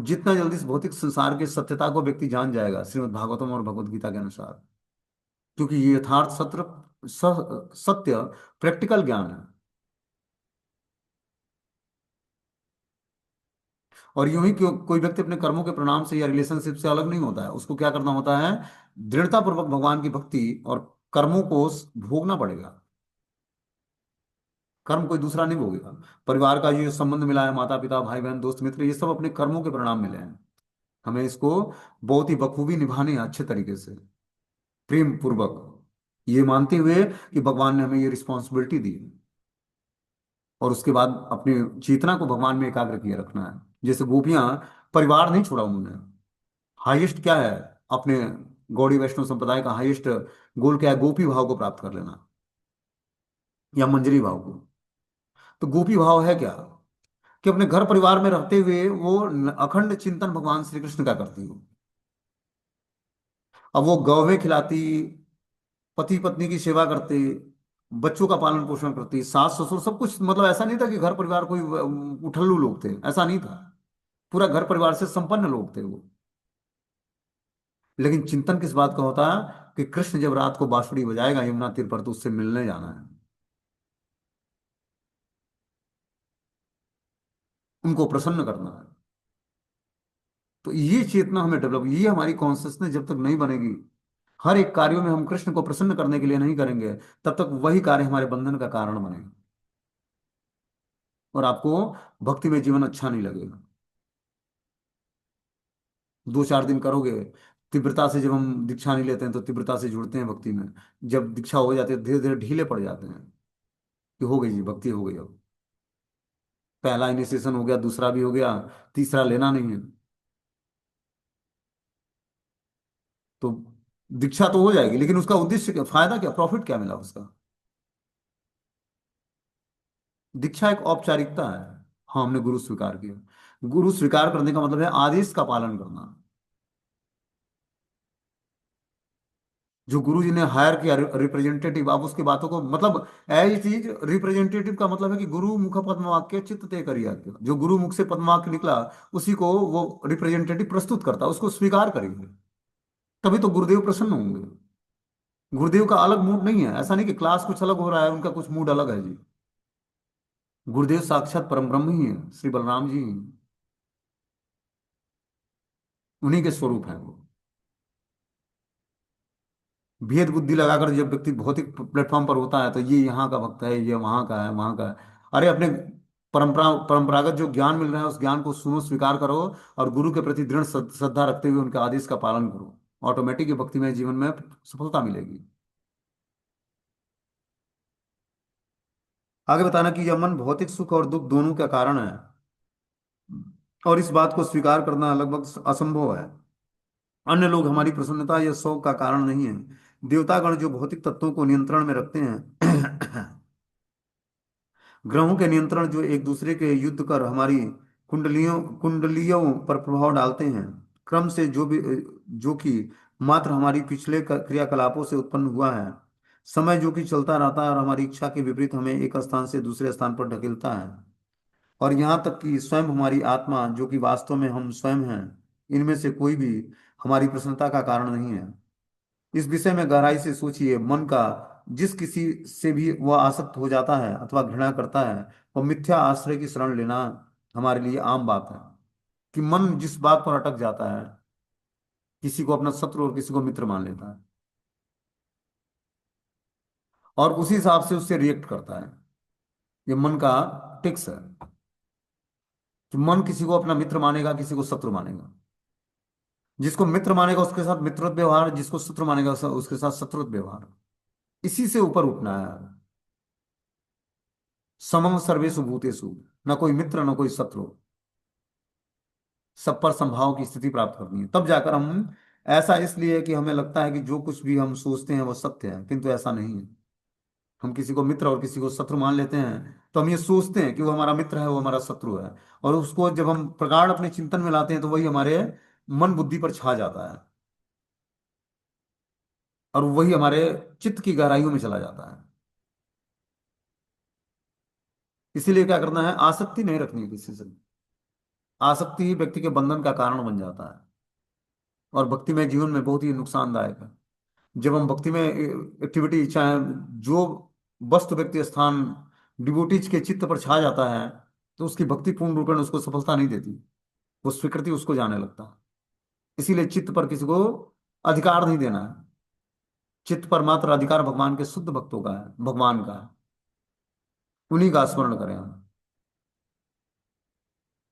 जितना जल्दी इस भौतिक संसार की सत्यता को व्यक्ति जान जाएगा, श्रीमद् भागवतम और भगवत गीता के अनुसार, क्योंकि ये यथार्थ सत्य प्रैक्टिकल ज्ञान है। और यूं ही क्यों कोई व्यक्ति अपने कर्मों के परिणाम से या रिलेशनशिप से अलग नहीं होता है, उसको क्या करना होता है, दृढ़ता पूर्वक भगवान की भक्ति और कर्मों को भोगना पड़ेगा। कर्म कोई दूसरा नहीं भोगेगा। परिवार का ये संबंध मिला है, माता पिता भाई बहन दोस्त मित्र, ये सब अपने कर्मों के परिणाम मिले हैं। हमें इसको बहुत ही बखूबी निभाने हैं, अच्छे तरीके से, प्रेम पूर्वक, ये मानते हुए कि भगवान ने हमें ये रिस्पॉन्सिबिलिटी दी है। और उसके बाद अपनी चेतना को भगवान में एकाग्र किए रखना है। जैसे गोपियां, परिवार नहीं छोड़ा उन्होंने। हाईएस्ट क्या है अपने गौड़ी वैष्णव संप्रदाय का हाईएस्ट गोल क्या है, गोपी भाव को प्राप्त कर लेना, या मंजरी भाव को। तो गोपी भाव है क्या, कि अपने घर परिवार में रहते हुए वो अखंड चिंतन भगवान श्री कृष्ण का करती हो। अब वो गौवें खिलाती, पति पत्नी की सेवा करते, बच्चों का पालन पोषण करती, सास ससुर सब कुछ, मतलब ऐसा नहीं था कि घर परिवार कोई उठल्लू लोग थे, ऐसा नहीं था। पूरा घर परिवार से संपन्न लोग थे वो। लेकिन चिंतन किस बात का होता है, कि कृष्ण जब रात को बांसुरी बजाएगा यमुना तीर पर, तो उससे मिलने जाना है, उनको प्रसन्न करना है। तो ये चेतना हमें डेवलप, ये हमारी कॉन्सियसनेस जब तक नहीं बनेगी, हर एक कार्यों में हम कृष्ण को प्रसन्न करने के लिए नहीं करेंगे, तब तक वही कार्य हमारे बंधन का कारण बनेगा। और आपको भक्ति में जीवन अच्छा नहीं लगेगा। 2-4 दिन करोगे, तीव्रता से, जब हम दीक्षा नहीं लेते हैं तो तीव्रता से जुड़ते हैं भक्ति में, जब दीक्षा हो जाती है धीरे धीरे ढीले पड़ जाते हैं, कि हो गई जी भक्ति हो गई अब, पहला इनिशिएशन हो गया, दूसरा भी हो गया, तीसरा लेना नहीं है। तो दीक्षा तो हो जाएगी, लेकिन उसका उद्देश्य क्या, फायदा क्या, प्रॉफिट क्या मिला उसका। दीक्षा एक औपचारिकता है। हाँ, हमने गुरु स्वीकार किया। गुरु स्वीकार करने का मतलब है आदेश का पालन करना। जो गुरु जी ने हायर किया रिप्रेजेंटेटिव, आप उसकी बातों को, मतलब ऐसी चीज, रिप्रेजेंटेटिव का मतलब है कि गुरु मुख पद्म वाक्य चित्त ते करिया, जो गुरु मुख से पद्म वाक्य निकला, उसी को वो रिप्रेजेंटेटिव प्रस्तुत करता, उसको स्वीकार करेंगे, तभी तो गुरुदेव प्रसन्न होंगे। गुरुदेव का अलग मूड नहीं है, ऐसा नहीं कि क्लास कुछ अलग हो रहा है, उनका कुछ मूड अलग है जी। गुरुदेव साक्षात परम ब्रह्म ही है, श्री बलराम जी ही हैं। उन्हीं के स्वरूप है वो। भेद बुद्धि लगाकर जब व्यक्ति भौतिक प्लेटफॉर्म पर होता है, तो ये यहाँ का भक्त है, ये वहाँ का है, वहाँ का है। अरे अपने परंपरागत जो ज्ञान मिल रहा है, उस ज्ञान को सुनो, स्वीकार करो, और गुरु के प्रति दृढ़ श्रद्धा रखते हुए उनके आदेश का पालन करो। ऑटोमेटिक ये भक्तिमय जीवन में सफलता मिलेगी। आगे बताना कि यह मन भौतिक सुख और दुख दोनों का कारण है, और इस बात को स्वीकार करना लगभग असंभव है। अन्य लोग हमारी प्रसन्नता या शोक का कारण नहीं है। देवतागण जो भौतिक तत्वों को नियंत्रण में रखते हैं, ग्रहों के नियंत्रण जो एक दूसरे के युद्ध कर हमारी कुंडलियों पर प्रभाव डालते हैं, क्रम से जो कि मात्र हमारी पिछले क्रियाकलापों से उत्पन्न हुआ है, समय जो कि चलता रहता है और हमारी इच्छा के विपरीत हमें एक स्थान से दूसरे स्थान पर ढकेलता है, और यहाँ तक कि स्वयं हमारी आत्मा जो कि वास्तव में हम स्वयं हैं, इनमें से कोई भी हमारी प्रसन्नता का कारण नहीं है। इस विषय में गहराई से सोचिए। मन का जिस किसी से भी वह आसक्त हो जाता है अथवा घृणा करता है, वह मिथ्या आश्रय की शरण लेना हमारे लिए आम बात है। कि मन जिस बात पर अटक जाता है, किसी को अपना शत्रु और किसी को मित्र मान लेता है, और उसी हिसाब से उससे रिएक्ट करता है। ये मन का टिक्स है, कि मन किसी को अपना मित्र मानेगा, किसी को शत्रु मानेगा। जिसको मित्र मानेगा उसके साथ मित्रवत व्यवहार, जिसको शत्रु मानेगा उसके साथ शत्रुत व्यवहार। इसी से ऊपर उठना है। समम सर्वेषु भूतेषु, न कोई मित्र न कोई शत्रु, सब पर संभाव की स्थिति प्राप्त करनी है, तब जाकर हम ऐसा इसलिए कि हमें लगता है कि जो कुछ भी हम सोचते हैं वो सत्य है, किंतु ऐसा नहीं है। हम किसी को मित्र और किसी को शत्रु मान लेते हैं, तो हम ये सोचते हैं कि वो हमारा मित्र है, वो हमारा शत्रु है। और उसको जब हम प्रगाढ़ अपने चिंतन में लाते हैं तो वही हमारे मन बुद्धि पर छा जाता है, और वही हमारे चित्त की गहराइयों में चला जाता है। इसीलिए क्या करना है, आसक्ति नहीं रखनी है किसी से। आसक्ति ही व्यक्ति के बंधन का कारण बन जाता है, और भक्तिमय जीवन में बहुत ही नुकसानदायक है। जब हम भक्ति में एक्टिविटी, चाहे जो वस्तु व्यक्ति स्थान डिवोटीज के चित्त पर छा जाता है, तो उसकी भक्ति पूर्ण रूपेण उसको सफलता नहीं देती, वो स्वीकृति उसको जाने लगता है। इसीलिए चित्त पर किसी को अधिकार नहीं देना है। चित्त पर मात्र अधिकार भगवान के शुद्ध भक्तों का है, भगवान का है। उन्हीं का स्मरण करें हम।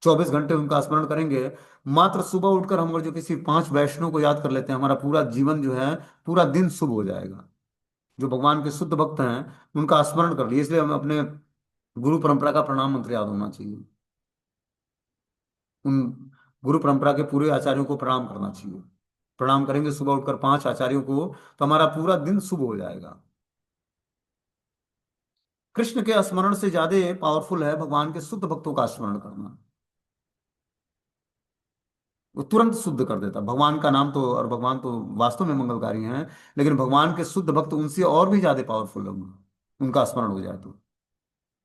24 घंटे उनका स्मरण करेंगे। मात्र सुबह उठकर हम अगर जो किसी 5 वैष्णव को याद कर लेते हैं, हमारा पूरा जीवन जो है, पूरा दिन शुभ हो जाएगा। जो भगवान के शुद्ध भक्त हैं उनका स्मरण कर लिए, इसलिए हमें अपने गुरु परंपरा का प्रणाम मंत्र याद होना चाहिए। उन गुरु परंपरा के पूरे आचार्यों को प्रणाम करना चाहिए। प्रणाम करेंगे सुबह उठकर 5 आचार्यों को, तो हमारा पूरा दिन शुभ हो जाएगा। कृष्ण के स्मरण से ज्यादा पावरफुल है भगवान के शुद्ध भक्तों का स्मरण करना। वो तुरंत शुद्ध कर देता भगवान का नाम तो, और भगवान तो वास्तव में मंगलकारी हैं, लेकिन भगवान के शुद्ध भक्त उनसे और भी ज्यादा पावरफुल होंगे। उनका स्मरण हो जाए तो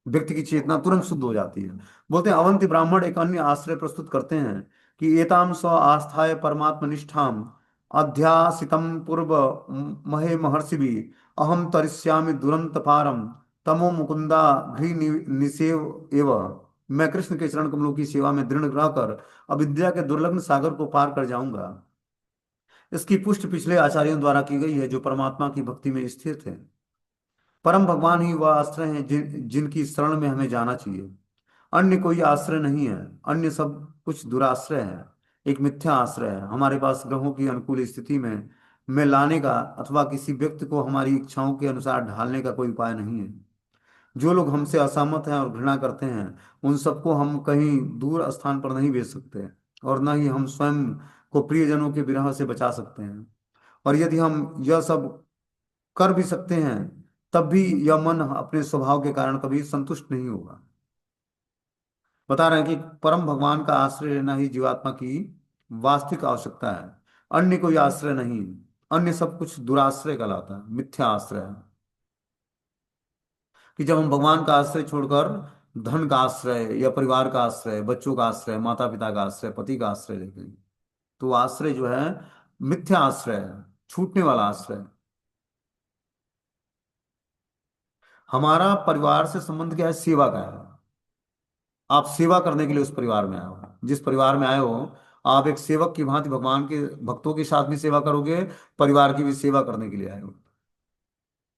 व्यक्ति की चेतना तुरंत शुद्ध हो जाती है। बोलते हैं अवंती ब्राह्मण एक अन्य आश्रय प्रस्तुत करते हैं कि एताम स्व आस्थाय परमात्म निष्ठाम अध्यासितम पूर्व महे महर्षि भी अहम तरिष्यामि दुरंत पारम तमो मुकुंदा घ्री निसेव एव। मैं कृष्ण के चरण कमलों की सेवा में दृढ़ रहकर अविद्या के दुर्लग्न सागर को पार कर जाऊंगा। इसकी पुष्टि पिछले आचार्यों द्वारा की गई है जो परमात्मा की भक्ति में स्थिर थे। परम भगवान ही वह आश्रय हैं जिनकी शरण में हमें जाना चाहिए। अन्य कोई आश्रय नहीं है। अन्य सब कुछ दुराश्रय है, एक मिथ्या आश्रय है। हमारे पास ग्रहों की अनुकूल स्थिति में लाने का अथवा किसी व्यक्ति को हमारी इच्छाओं के अनुसार ढालने का कोई उपाय नहीं है। जो लोग हमसे असहमत हैं और घृणा करते हैं, उन सबको हम कहीं दूर स्थान पर नहीं भेज सकते, और न ही हम स्वयं को प्रियजनों के विरह से बचा सकते हैं। और यदि हम यह सब कर भी सकते हैं, तब भी यह मन अपने स्वभाव के कारण कभी संतुष्ट नहीं होगा। बता रहे हैं कि परम भगवान का आश्रय लेना ही जीवात्मा की वास्तविक आवश्यकता है। अन्य कोई आश्रय नहीं। अन्य सब कुछ दुराश्रय कहलाता है, मिथ्या आश्रय है। कि जब हम भगवान का आश्रय छोड़कर धन का आश्रय या परिवार का आश्रय, बच्चों का आश्रय, माता पिता का आश्रय, पति का आश्रय लेते हैं, तो वो आश्रय जो है मिथ्या आश्रय है, छूटने वाला आश्रय है। हमारा परिवार से संबंध क्या है, सेवा का है। आप सेवा करने के लिए उस परिवार में आए हो, जिस परिवार में आए हो, आप एक सेवक की भांति भगवान के भक्तों के साथ भी सेवा करोगे, परिवार की भी सेवा करने के लिए आए हो।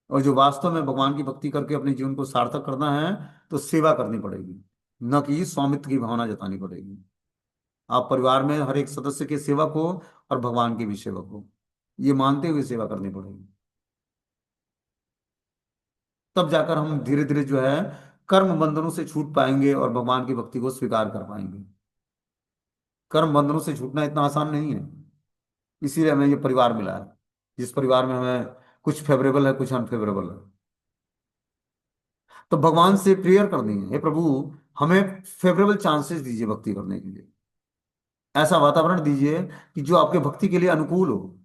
और जो वास्तव में भगवान की भक्ति करके अपने जीवन को सार्थक करना है, तो सेवा करनी पड़ेगी, न कि स्वामित्व की भावना जतानी पड़ेगी। आप परिवार में हर एक सदस्य के सेवक हो, और भगवान के भी सेवक हो, ये मानते हुए सेवा करनी पड़ेगी। तब जाकर हम धीरे धीरे जो है कर्म बंधनों से छूट पाएंगे और भगवान की भक्ति को स्वीकार कर पाएंगे। कर्म बंधनों से छूटना इतना आसान नहीं है। इसीलिए हमें ये परिवार मिला है, जिस परिवार में हमें कुछ फेवरेबल है, कुछ अनफेवरेबल है। तो भगवान से प्रेयर करनी है, हे प्रभु, हमें फेवरेबल चांसेस दीजिए भक्ति करने के लिए। ऐसा वातावरण दीजिए कि जो आपके भक्ति के लिए अनुकूल हो,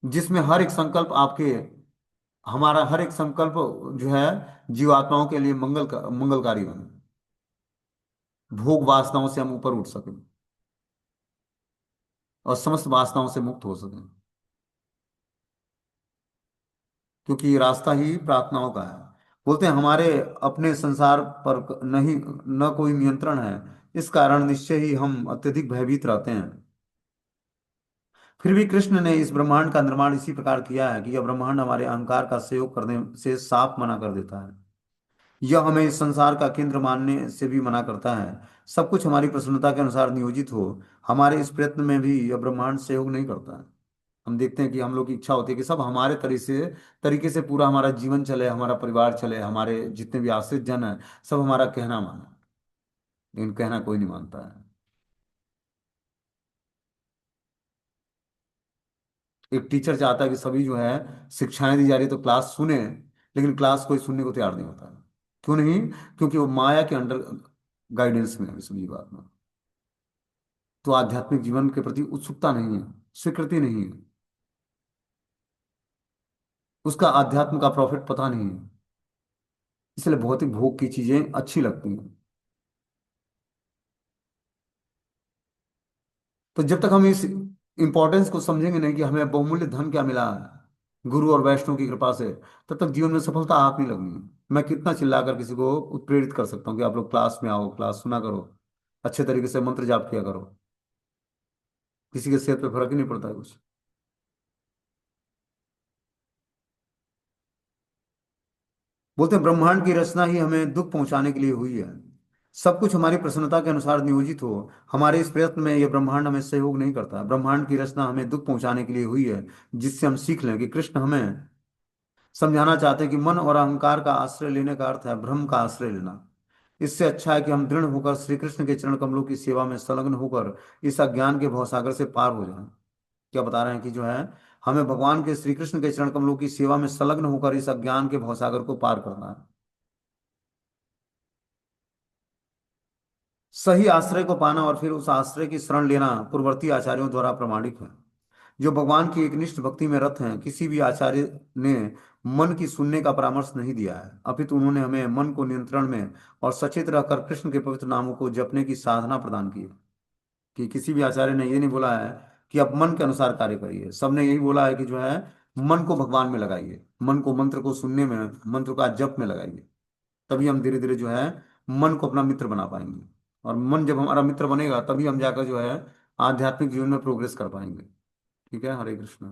जिसमें हर एक संकल्प आपके, हमारा हर एक संकल्प जो है जीवात्माओं के लिए मंगलकारी बने। भोग वासनाओं से हम ऊपर उठ सकें और समस्त वासनाओं से मुक्त हो सकें, क्योंकि ये रास्ता ही प्रार्थनाओं का है। बोलते हैं हमारे अपने संसार पर नहीं, न कोई नियंत्रण है। इस कारण निश्चय ही हम अत्यधिक भयभीत रहते हैं। फिर भी कृष्ण ने इस ब्रह्मांड का निर्माण इसी प्रकार किया है कि यह ब्रह्मांड हमारे अहंकार का सहयोग करने से साफ मना कर देता है। यह हमें इस संसार का केंद्र मानने से भी मना करता है। सब कुछ हमारी प्रसन्नता के अनुसार नियोजित हो, हमारे इस प्रयत्न में भी यह ब्रह्मांड सहयोग नहीं करता है। हम देखते हैं कि हम लोग की इच्छा होती है कि सब हमारे तरीके से पूरा हमारा जीवन चले, हमारा परिवार चले, हमारे जितने भी आश्रित जन हैं सब हमारा कहना माने। लेकिन कहना कोई नहीं मानता है। एक टीचर चाहता है कि सभी जो है शिक्षाएं दी जा रही है तो क्लास सुने, लेकिन क्लास कोई सुनने को तैयार नहीं होता है। क्यों नहीं? क्योंकि वो माया के अंडर गाइडेंस में है सभी बात में। तो आध्यात्मिक जीवन के प्रति उत्सुकता नहीं है, स्वीकृति नहीं है, उसका आध्यात्म का प्रॉफिट पता नहीं है, इसलिए भौतिक भोग की चीजें अच्छी लगती हैं। तो जब तक हम इस इंपॉर्टेंस को समझेंगे नहीं कि हमें बहुमूल्य धन क्या मिला है गुरु और वैष्णव की कृपा से, तब तक जीवन में सफलता हाथ नहीं लगनी है। मैं कितना चिल्लाकर किसी को उत्प्रेरित कर सकता हूँ कि आप लोग क्लास में आओ, क्लास सुना करो, अच्छे तरीके से मंत्र जाप किया करो, किसी के सेहत पे फर्क ही नहीं पड़ता है कुछ। बोलते हैं ब्रह्मांड की रचना ही हमें दुख पहुंचाने के लिए हुई है। सब कुछ हमारी प्रसन्नता के अनुसार नियोजित हो, हमारे इस प्रयत्न में यह ब्रह्मांड हमें सहयोग नहीं करता। ब्रह्मांड की रचना हमें दुख पहुंचाने के लिए हुई है, जिससे हम सीख लें कि कृष्ण हमें समझाना चाहते हैं कि मन और अहंकार का आश्रय लेने का अर्थ है भ्रम का आश्रय लेना। इससे अच्छा है कि हम दृढ़ होकर श्री कृष्ण के चरण कमलों की सेवा में संलग्न होकर इस अज्ञान के भवसागर से पार हो जाएं। क्या बता रहे हैं कि जो है हमें भगवान के श्री कृष्ण के चरण कमलों की सेवा में संलग्न होकर इस अज्ञान के भवसागर को पार करना है। सही आश्रय को पाना और फिर उस आश्रय की शरण लेना पूर्ववर्ती आचार्यों द्वारा प्रमाणित है। जो भगवान की एकनिष्ठ भक्ति में रत हैं, किसी भी आचार्य ने मन की सुनने का परामर्श नहीं दिया है, अपितु उन्होंने हमें मन को नियंत्रण में और सचेत रहकर कृष्ण के पवित्र नामों को जपने की साधना प्रदान की है। कि किसी भी आचार्य ने ये नहीं बोला है कि आप मन के अनुसार कार्य करिए, सबने यही बोला है कि जो है मन को भगवान में लगाइए, मन को मंत्र को सुनने में, मंत्र का जप में लगाइए। तभी हम धीरे धीरे जो है मन को अपना मित्र बना पाएंगे। और मन जब हमारा मित्र बनेगा तभी हम जाकर जो है आध्यात्मिक जीवन में प्रोग्रेस कर पाएंगे। ठीक है, हरे कृष्ण।